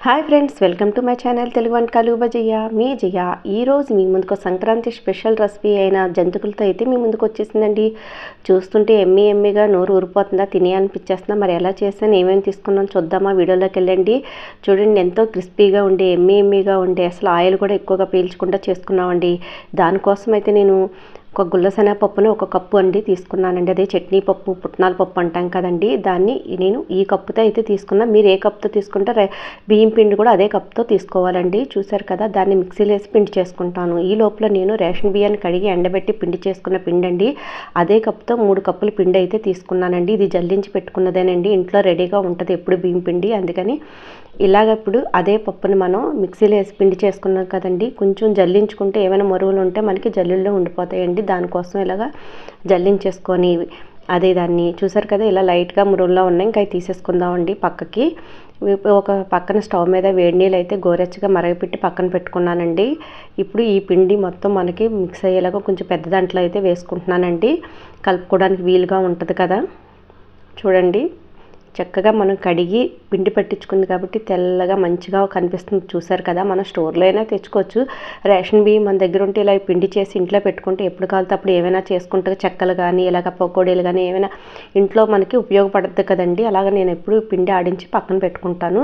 Hi friends, welcome to my channel Telugu వంటకాలు బజయ్య. మీ జయ ఈరోజు మీ ముందుకు సంక్రాంతి స్పెషల్ రెసిపీ అయిన జంతికలతో అయితే మీ ముందుకు వచ్చేసిందండి. చూస్తుంటే ఎమ్మీగా నోరు ఊరిపోతుందా, తినే అనిపించేస్తుందా? మరి ఎలా చేస్తాను, ఏమేమి తీసుకున్నాను చూద్దామా? వీడియోలోకి వెళ్ళండి. చూడండి, ఎంతో క్రిస్పీగా ఉండే ఎమ్మీగా ఉండే, అసలు ఆయిల్ కూడా ఎక్కువగా పీల్చకుండా చేసుకున్నామండి. దానికోసం అయితే నేను ఒక గుల్ల శనగపప్పుని ఒక కప్పు అండి తీసుకున్నానండి. అదే చట్నీ పప్పు, పుట్నాల పప్పు అంటాం కదండి, దాన్ని నేను ఈ కప్పుతో అయితే తీసుకున్నా. మీరు ఏ కప్పుతో తీసుకుంటే బియ్యం పిండి కూడా అదే కప్తో తీసుకోవాలండి. చూసారు కదా, దాన్ని మిక్సీలో వేసి పిండి చేసుకుంటాను. ఈ లోపల నేను రేషన్ బియ్యాన్ని కడిగి ఎండబెట్టి పిండి చేసుకున్న పిండి అండి. అదే కప్తో 3 కప్పుల పిండి అయితే తీసుకున్నానండి. ఇది జల్లించి పెట్టుకున్నదేనండి, ఇంట్లో రెడీగా ఉంటుంది ఎప్పుడు బియ్యం పిండి. అందుకని ఇలాగప్పుడు అదే పప్పుని మనం మిక్సీలో వేసి పిండి చేసుకున్నాం కదండి, కొంచెం జల్లించుకుంటే ఏమైనా మరువులు ఉంటే మనకి జల్లుల్లో ఉండిపోతాయండి. దానికోసం ఇలాగా జల్లించేసుకొని అదే దాన్ని చూసారు కదా, ఇలా లైట్గా మురువుల్లో ఉన్నాయి. ఇంకా తీసేసుకుందామండి పక్కకి. ఒక పక్కన స్టవ్ మీద వేడి నీళ్ళు అయితే గోరెచ్చగా మరగపెట్టి పక్కన పెట్టుకున్నానండి. ఇప్పుడు ఈ పిండి మొత్తం మనకి మిక్స్ అయ్యేలాగా కొంచెం పెద్ద దాంట్లో అయితే వేసుకుంటున్నానండి, కలుపుకోవడానికి వీలుగా ఉంటుంది కదా. చూడండి, చక్కగా మనం కడిగి పిండి పట్టించుకుంది కాబట్టి తెల్లగా మంచిగా కనిపిస్తుంది. చూసారు కదా, మనం స్టోర్లో అయినా తెచ్చుకోవచ్చు. రేషన్ బియ్యం మన దగ్గర ఉంటే ఇలా పిండి చేసి ఇంట్లో పెట్టుకుంటే ఎప్పుడు కావాలితే అప్పుడు ఏమైనా చేసుకుంటే చెక్కలు కానీ ఇలాగ పకోడీలు కానీ ఏమైనా ఇంట్లో మనకి ఉపయోగపడుతుంది కదండి. అలాగ నేను ఎప్పుడు పిండి ఆడించి పక్కన పెట్టుకుంటాను.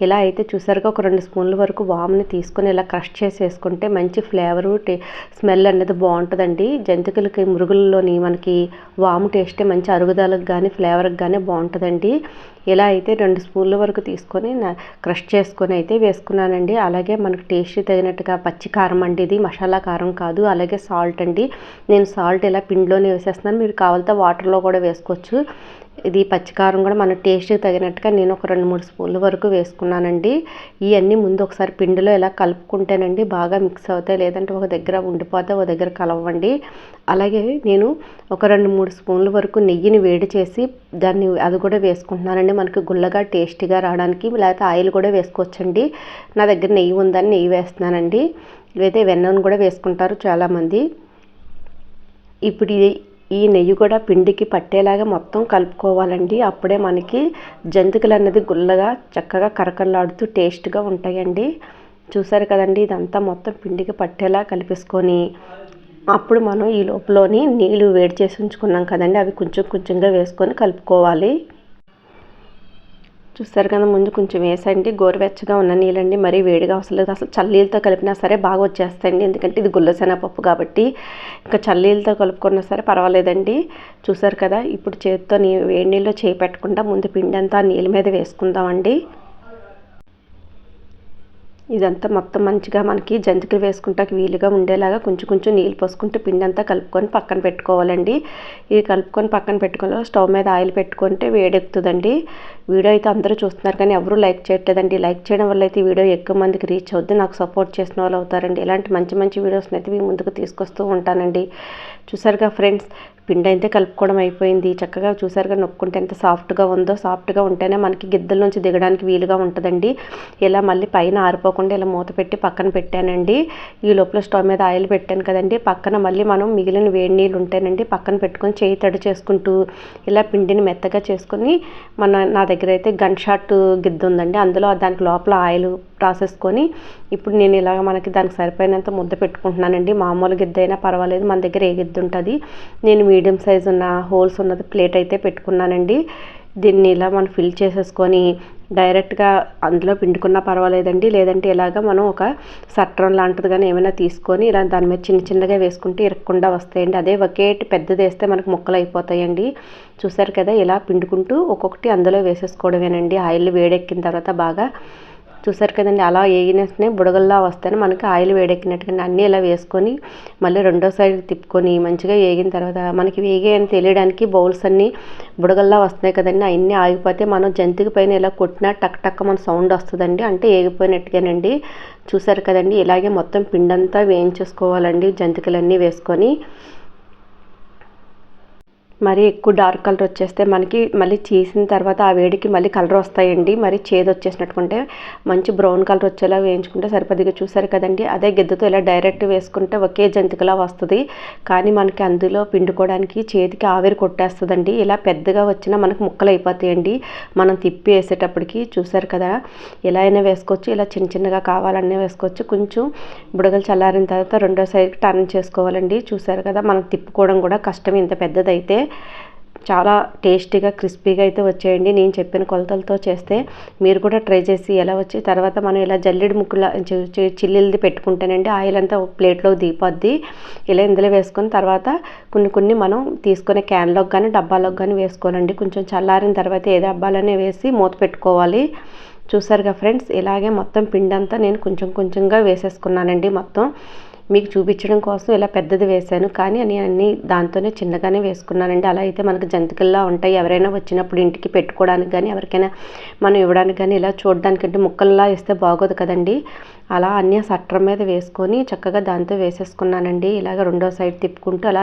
ఇలా అయితే చూసారుగా, ఒక 2 స్పూన్ల వరకు వామ్ని తీసుకొని ఇలా క్రష్ చేసి వేసుకుంటే మంచి ఫ్లేవరు స్మెల్ అనేది బాగుంటుందండి. జంతికలకి మురుగుల్లోని మనకి వాము టేస్టే మంచి అరుగుదలకు కానీ ఫ్లేవర్కి కానీ బాగుంటుందండి. ఇలా అయితే 2 స్పూన్ల వరకు తీసుకొని క్రష్ చేసుకొని అయితే వేసుకున్నానండి. అలాగే మనకు టేస్ట్ తగినట్టుగా పచ్చి కారం అండి, ఇది మసాలా కారం కాదు. అలాగే సాల్ట్ అండి, నేను సాల్ట్ ఇలా పిండిలోనే వేసేస్తున్నాను. మీరు కావాలితే వాటర్లో కూడా వేసుకోవచ్చు. ఇది పచ్చికారం కూడా మన టేస్ట్కి తగినట్టుగా నేను ఒక 2-3 స్పూన్ల వరకు వేసుకున్నానండి. ఇవన్నీ ముందు ఒకసారి పిండిలో ఇలా కలుపుకుంటేనండి బాగా మిక్స్ అవుతాయి, లేదంటే ఒక దగ్గర ఉండిపోతే ఒక దగ్గర కలవండి. అలాగే నేను ఒక 2-3 స్పూన్ల వరకు నెయ్యిని వేడి చేసి దాన్ని అది కూడా వేసుకుంటున్నానండి, మనకి గుల్లగా టేస్టీగా రావడానికి. లేకపోతే ఆయిల్ కూడా వేసుకోవచ్చండి. నా దగ్గర నెయ్యి ఉందని నెయ్యి వేస్తున్నానండి. లేదా వెన్నను కూడా వేసుకుంటారు చాలామంది. ఇప్పుడు ఈ నెయ్యి కూడా పిండికి పట్టేలాగా మొత్తం కలుపుకోవాలండి. అప్పుడే మనకి జంతికలు అన్నది గుల్లగా చక్కగా కరకరలాడుతూ టేస్ట్గా ఉంటాయండి. చూసారు కదండి, ఇదంతా మొత్తం పిండికి పట్టేలా కలిపేసుకొని అప్పుడు మనం ఈ లోపలని నీళ్ళు వేడి చేసి ఉంచుకున్నాం కదండి, అవి కొంచెం కొంచెంగా వేసుకొని కలుపుకోవాలి. చూస్తారు కదా, ముందు కొంచెం వేసండి, గోరువెచ్చగా ఉన్న నీళ్ళండి, మరీ వేడిగా అవసరం లేదు. అసలు చల్లనీళ్ళతో కలిపినా సరే బాగా వచ్చేస్తాయండి, ఎందుకంటే ఇది గుల్లశనగపప్పు కాబట్టి. ఇంకా చల్లనీళ్ళతో కలుపుకున్నా సరే పర్వాలేదండి. చూసారు కదా, ఇప్పుడు చేతితో వేడి నీళ్ళలో చేయి పెట్టకుండా ముందు పిండి అంతా నీళ్ళ మీద వేసుకుందామండి. ఇదంతా మొత్తం మంచిగా మనకి జంతికలు వేసుకుంటానికి వీలుగా ఉండేలాగా కొంచెం కొంచెం నీళ్ళు పోసుకుంటూ పిండి అంతా కలుపుకొని పక్కన పెట్టుకోవాలండి. ఇది కలుపుకొని పక్కన పెట్టుకుని స్టవ్ మీద ఆయిల్ పెట్టుకుంటే వేడెక్కుతుందండి. వీడియో అయితే అందరూ చూస్తున్నారు కానీ ఎవరూ లైక్ చేయట్లేదండి. లైక్ చేయడం వల్ల అయితే వీడియో ఎక్కువ మందికి రీచ్ అవుద్ది, నాకు సపోర్ట్ చేసిన వాళ్ళు అవుతారండి. ఇలాంటి మంచి మంచి వీడియోస్ని అయితే మీ ముందుకు తీసుకొస్తూ ఉంటానండి. చూసారుగా ఫ్రెండ్స్, పిండి అయితే కలుపుకోవడం అయిపోయింది. చక్కగా చూసారుగా, నొక్కుంటే ఎంత సాఫ్ట్గా ఉందో. సాఫ్ట్గా ఉంటేనే మనకి గిద్దల నుంచి దిగడానికి వీలుగా ఉంటుందండి. ఇలా మళ్ళీ పైన ఆరిపోకుండా ఇలా మూత పెట్టి పక్కన పెట్టానండి. ఈ లోపల స్టవ్ మీద ఆయిల్ పెట్టాను కదండి, పక్కన మళ్ళీ మనం మిగిలిన వేడి నీళ్ళు ఉంటానండి పక్కన పెట్టుకొని చేయి తడి చేసుకుంటూ ఇలా పిండిని మెత్తగా చేసుకొని నా దగ్గర అయితే గన్ షాట్ గిద్ద ఉందండి, అందులో దానికి లోపల ఆయిల్ రాసేసుకొని ఇప్పుడు నేను ఇలాగ మనకి దానికి సరిపోయినంత ముద్ద పెట్టుకుంటున్నానండి. మామూలు గిద్ద అయినా పర్వాలేదు, మన దగ్గర ఏ గిద్ద ఉంటుంది. నేను మీడియం సైజు ఉన్న హోల్స్ ఉన్నది ప్లేట్ అయితే పెట్టుకున్నానండి. దీన్ని ఇలా మనం ఫిల్ చేసేసుకొని డైరెక్ట్గా అందులో పిండుకున్నా పర్వాలేదండి, లేదంటే ఇలాగ మనం ఒక సట్రం లాంటిది కానీ ఏమైనా తీసుకొని ఇలా దాని మీద చిన్న చిన్నగా వేసుకుంటే ఇరక్కుండా వస్తాయండి. అదే ఒకేటి పెద్దది వేస్తే మనకు ముక్కలు అయిపోతాయండి. చూసారు కదా, ఇలా పిండుకుంటూ ఒక్కొక్కటి అందులో వేసేసుకోవడమేనండి. ఆయిల్ వేడెక్కిన తర్వాత బాగా చూసారు కదండి, అలా వేగినట్టునే బుడగల్లా వస్తాయని మనకి ఆయిల్ వేడెక్కినట్టుగా అన్నీ ఇలా వేసుకొని మళ్ళీ రెండో సైడ్ తిప్పుకొని మంచిగా వేగిన తర్వాత మనకి వేగే అని తెలియడానికి బౌల్స్ అన్నీ బుడగల్లా వస్తున్నాయి కదండి, అవన్నీ ఆగిపోతే మనం జంతిక పైన ఇలా కొట్టినా టక్ టక్ మన సౌండ్ వస్తుందండి, అంటే వేగిపోయినట్టుగానండి. చూసారు కదండి, ఇలాగే మొత్తం పిండంతా వేయించేసుకోవాలండి జంతికలన్నీ వేసుకొని. మరి ఎక్కువ డార్క్ కలర్ వచ్చేస్తే మనకి మళ్ళీ చేసిన తర్వాత ఆ వేడికి మళ్ళీ కలర్ వస్తాయండి. మరి చేదు వచ్చేసినట్టుకుంటే మంచి బ్రౌన్ కలర్ వచ్చేలా వేయించుకుంటే సరిపదిగా. చూసారు కదండి. అదే గిద్దతో ఇలా డైరెక్ట్ వేసుకుంటే ఒకే జంతికలా వస్తుంది. కానీ మనకి అందులో పిండుకోవడానికి చేతికి ఆవిరి కొట్టేస్తుందండి. ఇలా పెద్దగా వచ్చినా మనకు ముక్కలు అయిపోతాయండి మనం తిప్పి వేసేటప్పటికి. చూసారు కదా, ఎలా అయినా వేసుకోవచ్చు, ఇలా చిన్న చిన్నగా కావాలనే వేసుకోవచ్చు. కొంచెం బుడగలు చల్లారిన తర్వాత రెండో సైడ్కి టర్న్ చేసుకోవాలండి. చూసారు కదా, మనం తిప్పుకోవడం కూడా కష్టం ఇంత పెద్దదైతే. చాలా టేస్టీగా క్రిస్పీగా అయితే వచ్చేయండి నేను చెప్పిన కొలతలతో చేస్తే. మీరు కూడా ట్రై చేసి ఎలా వచ్చి తర్వాత మనం ఇలా జల్లెడి ముక్కులా చిల్లిది పెట్టుకుంటేనండి ఆయిల్ అంతా ప్లేట్లో దిగిపోద్ది. ఇలా ఇందులో వేసుకొని తర్వాత కొన్ని మనం తీసుకునే క్యాన్లోకి కానీ డబ్బాలోకి కానీ వేసుకోవాలండి. కొంచెం చల్లారిన తర్వాత ఏ డబ్బాలనే వేసి మూత పెట్టుకోవాలి. చూసారుగా ఫ్రెండ్స్, ఇలాగే మొత్తం పిండి అంతా నేను కొంచెంగా వేసేసుకున్నానండి. మొత్తం మీకు చూపించడం కోసం ఇలా పెద్దది వేశాను, కానీ నేను అన్నీ దాంతోనే చిన్నగానే వేసుకున్నానండి. అలా అయితే మనకు జంతికల్లా ఉంటాయి. ఎవరైనా వచ్చినప్పుడు ఇంటికి పెట్టుకోవడానికి కానీ ఎవరికైనా మనం ఇవ్వడానికి కానీ ఇలా చూడడానికంటే ముక్కల్లా వేస్తే బాగోదు కదండి. అలా అన్నీ సట్రం మీద వేసుకొని చక్కగా దాంతో వేసేసుకున్నానండి. ఇలాగ రెండో సైడ్ తిప్పుకుంటూ అలా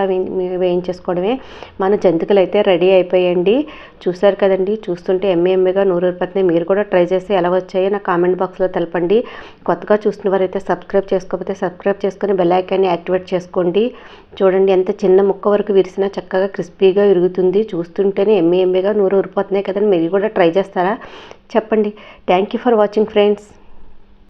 వేయించేసుకోవడమే. మన జంతికలు అయితే రెడీ అయిపోయాయండి. చూసారు కదండి, చూస్తుంటే ఎమ్మెగా నూరూరిపోతున్నాయి. మీరు కూడా ట్రై చేసి ఎలా వచ్చాయో నా కామెంట్ బాక్స్లో తెలపండి. కొత్తగా చూసిన వారైతే సబ్స్క్రైబ్ చేసుకోకపోతే సబ్స్క్రైబ్ చేసుకొని బెల్ ఐకాన్ని యాక్టివేట్ చేసుకోండి. చూడండి, ఎంత చిన్న ముక్క వరకు విరిసినా చక్కగా క్రిస్పీగా విరుగుతుంది. చూస్తుంటేనే ఎమ్మెగా నూరూరిపోతున్నాయి కదండి. మీరు కూడా ట్రై చేస్తారా చెప్పండి. Thank you for watching friends.